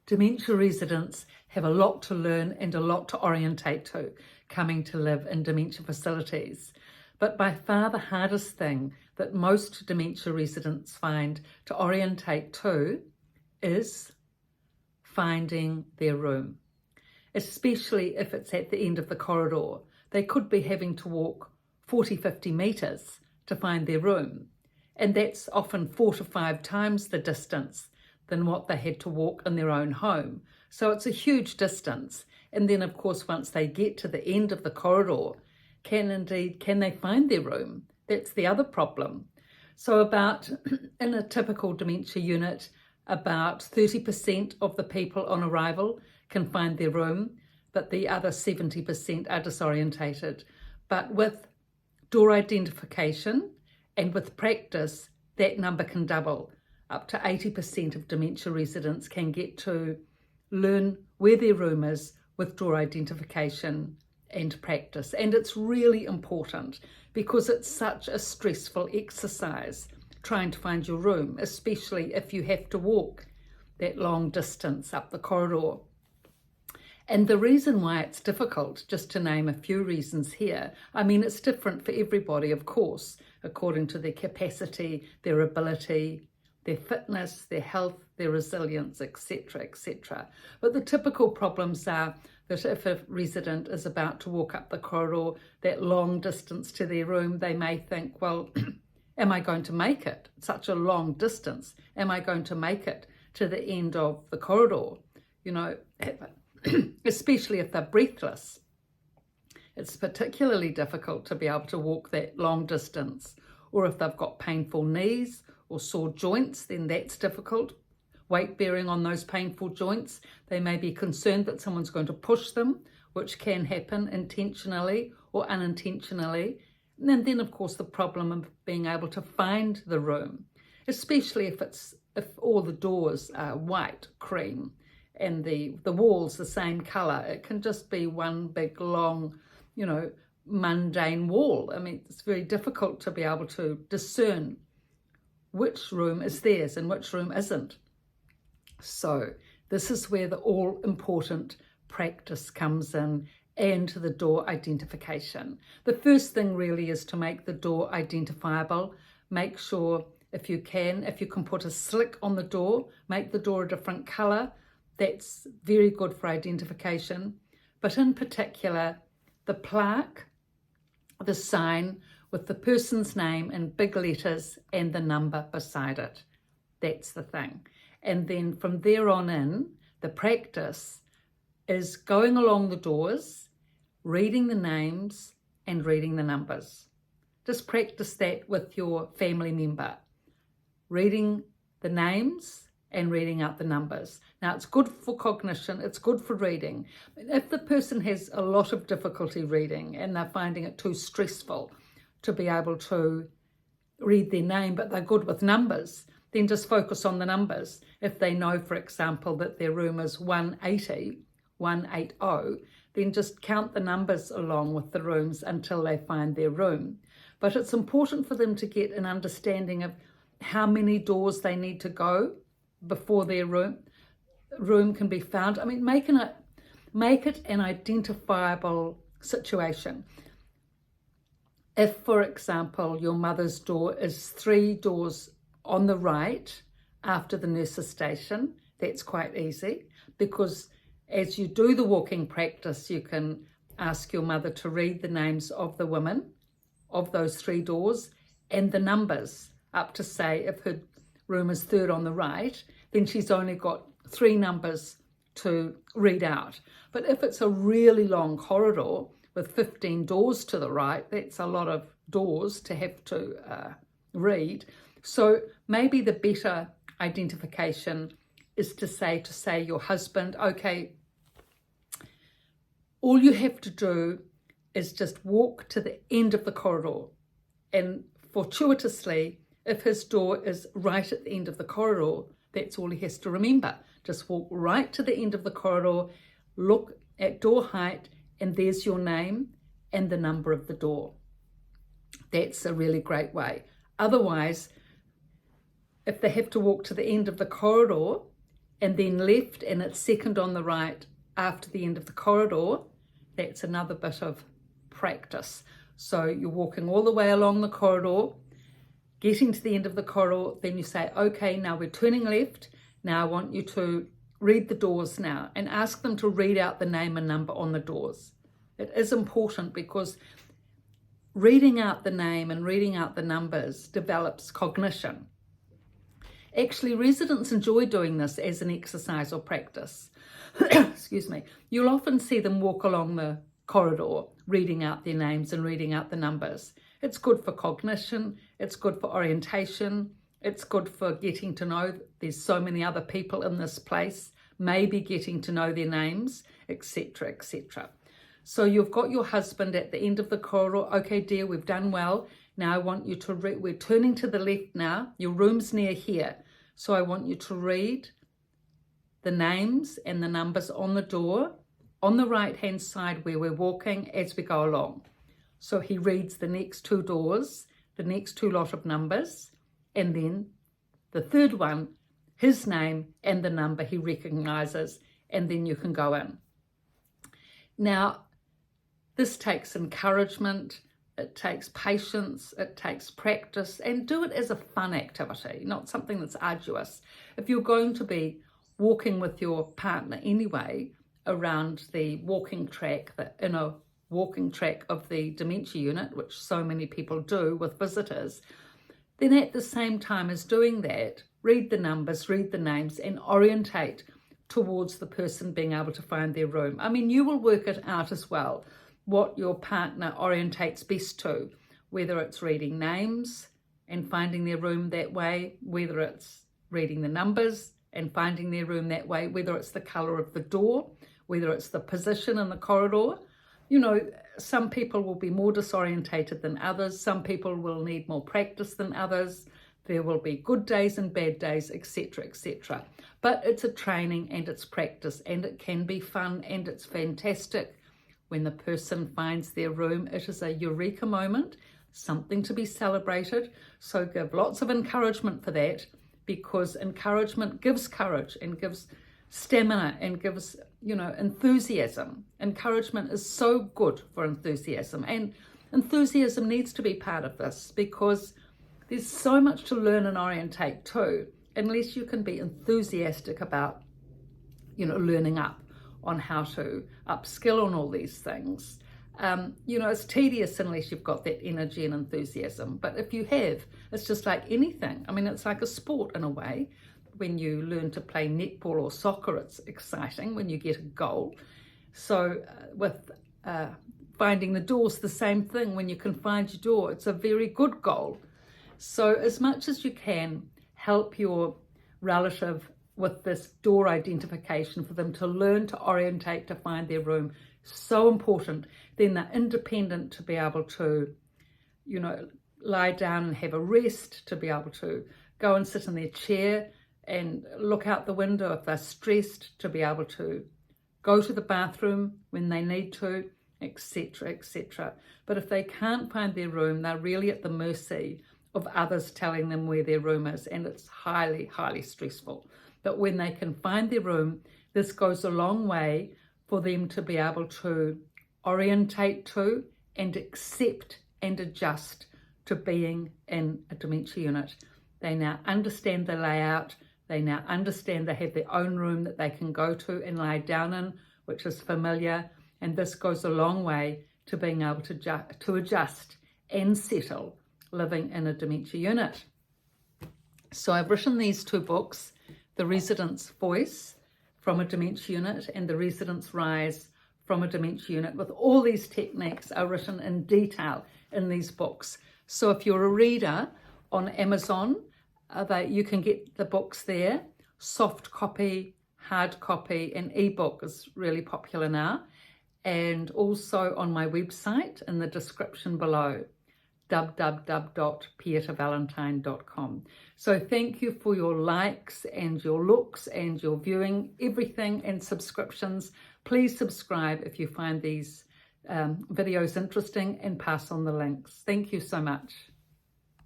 Dementia residents have a lot to learn and a lot to orientate to coming to live in dementia facilities. But by far the hardest thing that most dementia residents find to orientate to is finding their room, especially if it's at the end of the corridor. They could be having to walk 40-50 metres to find their room, and that's often 4 to 5 times the distance than what they had to walk in their own home. So it's a huge distance. And then of course, once they get to the end of the corridor, can they find their room? That's the other problem. So in a typical dementia unit, about 30% of the people on arrival can find their room, but the other 70% are disorientated. But with door identification and with practice, that number can double. Up to 80% of dementia residents can get to learn where their room is with door identification and practice. And it's really important because it's such a stressful exercise trying to find your room, especially if you have to walk that long distance up the corridor. And the reason why it's difficult, just to name a few reasons here, I mean, it's different for everybody, of course, according to their capacity, their ability, their fitness, their health, their resilience, etc., etc. But the typical problems are that if a resident is about to walk up the corridor, that long distance to their room, they may think, well, am I going to make it? Such a long distance. Am I going to make it to the end of the corridor? You know, especially if they're breathless. It's particularly difficult to be able to walk that long distance. Or if they've got painful knees or sore joints, then that's difficult. Weight bearing on those painful joints, they may be concerned that someone's going to push them, which can happen intentionally or unintentionally. And then of course the problem of being able to find the room, especially if all the doors are white, cream, and the walls the same colour. It can just be one big long, mundane wall. I mean, it's very difficult to be able to discern which room is theirs and which room isn't. So this is where the all-important practice comes in, and the door identification. The first thing really is to make the door identifiable. Make sure if you can put a slick on the door, make the door a different colour. That's very good for identification. But in particular, the plaque, the sign with the person's name in big letters and the number beside it. That's the thing. And then from there on in, the practice is going along the doors, reading the names and reading the numbers. Just practice that with your family member. Reading the names and reading out the numbers. Now, it's good for cognition, it's good for reading. If the person has a lot of difficulty reading and they're finding it too stressful to be able to read their name, but they're good with numbers, then just focus on the numbers. If they know, for example, that their room is 180, then just count the numbers along with the rooms until they find their room. But it's important for them to get an understanding of how many doors they need to go before their room can be found. I mean, make it an identifiable situation. If, for example, your mother's door is 3 doors on the right after the nurse's station, that's quite easy, because as you do the walking practice, you can ask your mother to read the names of the women of those 3 doors and the numbers up to, say, if her room is 3rd on the right, then she's only got 3 numbers to read out. But if it's a really long corridor with 15 doors to the right, that's a lot of doors to have to read. So maybe the better identification is to say your husband, okay, all you have to do is just walk to the end of the corridor. And fortuitously, if his door is right at the end of the corridor, that's all he has to remember. Just walk right to the end of the corridor, look at door height, and there's your name and the number of the door. That's a really great way. Otherwise, if they have to walk to the end of the corridor and then left, and it's second on the right after the end of the corridor. That's another bit of practice. So you're walking all the way along the corridor, getting to the end of the corridor, then you say, okay, now we're turning left. Now I want you to read the doors now, and ask them to read out the name and number on the doors. It is important because reading out the name and reading out the numbers develops cognition. Actually, residents enjoy doing this as an exercise or practice. Excuse me. You'll often see them walk along the corridor, reading out their names and reading out the numbers. It's good for cognition, it's good for orientation, it's good for getting to know there's so many other people in this place, maybe getting to know their names, etc., etc. So you've got your husband at the end of the corridor. Okay, dear, we've done well. Now I want you to read. We're turning to the left now. Your room's near here. So I want you to read the names and the numbers on the door on the right-hand side where we're walking as we go along. So he reads the next two doors, the next two lot of numbers, and then the third one, his name and the number he recognizes, and then you can go in. Now, this takes encouragement, it takes patience, it takes practice, and do it as a fun activity, not something that's arduous. If you're going to be walking with your partner anyway around the walking track, the inner walking track of the dementia unit, which so many people do with visitors, then at the same time as doing that, read the numbers, read the names, and orientate towards the person being able to find their room. I mean, you will work it out as well, what your partner orientates best to, whether it's reading names and finding their room that way, whether it's reading the numbers and finding their room that way, whether it's the colour of the door, whether it's the position in the corridor. You know, some people will be more disorientated than others. Some people will need more practice than others. There will be good days and bad days, etc., etc. But it's a training and it's practice, and it can be fun, and it's fantastic. When the person finds their room, it is a eureka moment, something to be celebrated. So give lots of encouragement for that, because encouragement gives courage and gives stamina and gives, you know, enthusiasm. Encouragement is so good for enthusiasm, and enthusiasm needs to be part of this, because there's so much to learn and orientate too, unless you can be enthusiastic about, you know, learning up on how to upskill on all these things. You know, it's tedious unless you've got that energy and enthusiasm. But if you have, it's just like anything. I mean, it's like a sport in a way. When you learn to play netball or soccer, it's exciting when you get a goal. So with finding the doors, the same thing. When you can find your door, it's a very good goal. So as much as you can, help your relative with this door identification, for them to learn to orientate, to find their room. So important. Then they're independent to be able to, you know, lie down and have a rest, to be able to go and sit in their chair and look out the window if they're stressed, to be able to go to the bathroom when they need to, etc., etc. But if they can't find their room, they're really at the mercy of others telling them where their room is, and it's highly, highly stressful. But when they can find their room, this goes a long way for them to be able to orientate to and accept and adjust to being in a dementia unit. They now understand the layout. They now understand they have their own room that they can go to and lie down in, which is familiar. And this goes a long way to being able to adjust and settle living in a dementia unit. So I've written these two books, The Resident's Voice from a Dementia Unit and The Resident's Rise from a Dementia Unit, with all these techniques are written in detail in these books. So if you're a reader on Amazon, you can get the books there. Soft copy, hard copy, and ebook is really popular now. And also on my website in the description below, www.pietavalentine.com. So thank you for your likes and your looks and your viewing, everything, and subscriptions. Please subscribe if you find these videos interesting, and pass on the links. Thank you so much.